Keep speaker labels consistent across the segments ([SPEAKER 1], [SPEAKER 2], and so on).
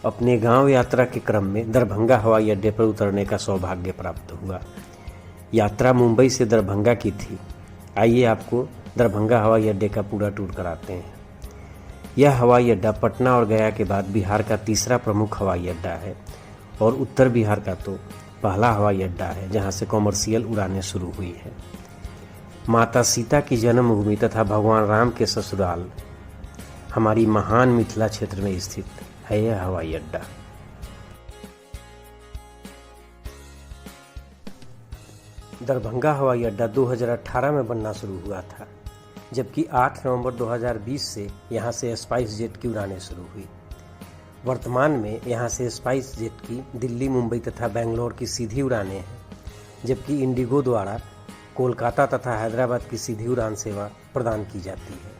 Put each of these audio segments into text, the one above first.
[SPEAKER 1] अपने गांव यात्रा के क्रम में दरभंगा हवाई अड्डे पर उतरने का सौभाग्य प्राप्त हुआ। यात्रा मुंबई से दरभंगा की थी। आइए आपको दरभंगा हवाई अड्डे का पूरा टूर कराते हैं। यह हवाई अड्डा पटना और गया के बाद बिहार का तीसरा प्रमुख हवाई अड्डा है और उत्तर बिहार का तो पहला हवाई अड्डा है जहां से कॉमर्शियल उड़ानें शुरू हुई हैं। माता सीता की जन्मभूमि तथा भगवान राम के ससुराल हमारी महान मिथिला क्षेत्र में स्थित है यह हवाई अड्डा। दरभंगा हवाई अड्डा 2018 में बनना शुरू हुआ था, जबकि 8 नवंबर 2020 से यहां से स्पाइस जेट की उड़ानें शुरू हुई। वर्तमान में यहां से स्पाइस जेट की दिल्ली, मुंबई तथा बेंगलोर की सीधी उड़ानें हैं, जबकि इंडिगो द्वारा कोलकाता तथा हैदराबाद की सीधी उड़ान सेवा प्रदान की जाती है।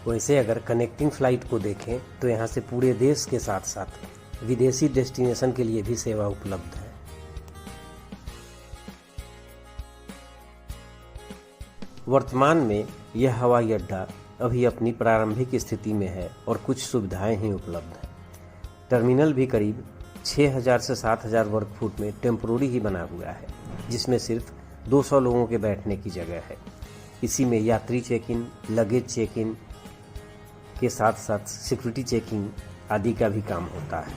[SPEAKER 1] वैसे अगर कनेक्टिंग फ्लाइट को देखें तो यहाँ से पूरे देश के साथ साथ विदेशी डेस्टिनेशन के लिए भी सेवा उपलब्ध है। वर्तमान में यह हवाई अड्डा अभी अपनी प्रारंभिक स्थिति में है और कुछ सुविधाएं ही उपलब्ध हैं। टर्मिनल भी करीब 6000 से 7000 वर्ग फुट में टेम्पोररी ही बना हुआ है, जिसमें सिर्फ 200 लोगों के बैठने की जगह है। इसी में यात्री check in, luggage check in के साथ साथ सिक्योरिटी चेकिंग आदि का भी काम होता है।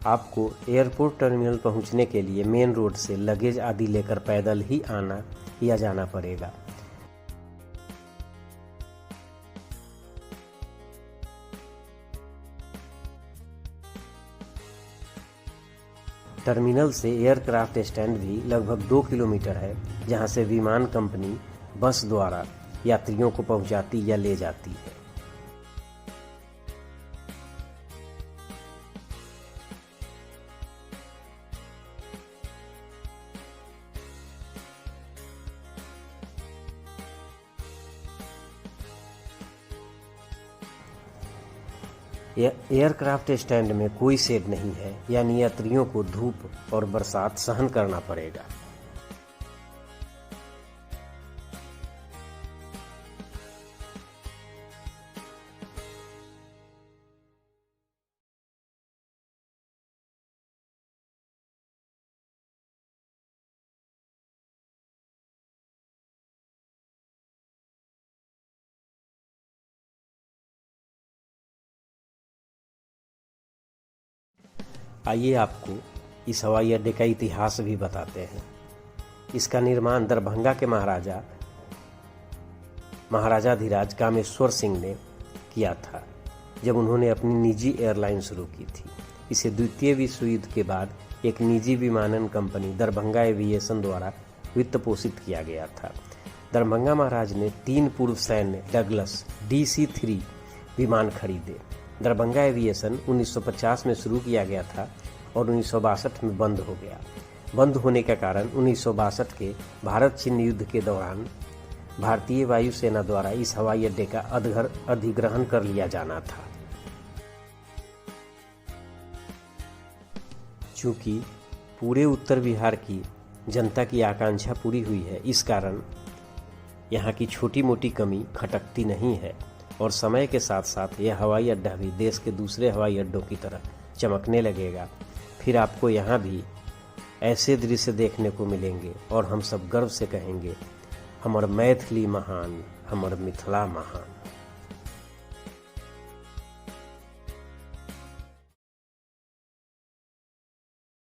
[SPEAKER 1] आपको एयरपोर्ट टर्मिनल पहुंचने के लिए मेन रोड से लगेज आदि लेकर पैदल ही आना या जाना पड़ेगा। टर्मिनल से एयरक्राफ्ट स्टैंड भी लगभग 2 किलोमीटर है, जहां से विमान कंपनी बस द्वारा यात्रियों को पहुंचाती या ले जाती है। एयरक्राफ्ट स्टैंड में कोई शेड नहीं है, यानी यात्रियों को धूप और बरसात सहन करना पड़ेगा। आइए आपको इस हवाई अड्डे का इतिहास भी बताते हैं। इसका निर्माण दरभंगा के महाराजाधिराज कामेश्वर सिंह ने किया था, जब उन्होंने अपनी निजी एयरलाइन शुरू की थी। इसे द्वितीय विश्व युद्ध के बाद एक निजी विमानन कंपनी दरभंगा एविएशन द्वारा वित्त पोषित किया गया था। दरभंगा महाराज ने 3 पूर्व सैन्य डगलस DC-3 विमान खरीदे। दरभंगा एविएशन 1950 में शुरू किया गया था और 1962 में बंद हो गया। बंद होने का कारण 1962 के भारत चीन युद्ध के दौरान भारतीय वायुसेना द्वारा इस हवाई अड्डे का अधिग्रहण कर लिया जाना था। चूंकि पूरे उत्तर बिहार की जनता की आकांक्षा पूरी हुई है, इस कारण यहाँ की छोटी मोटी कमी खटकती नहीं है और समय के साथ साथ यह हवाई अड्डा भी देश के दूसरे हवाई अड्डों की तरह चमकने लगेगा। फिर आपको यहाँ भी ऐसे दृश्य देखने को मिलेंगे और हम सब गर्व से कहेंगे, हमर मैथिली महान, हमर मिथिला महान।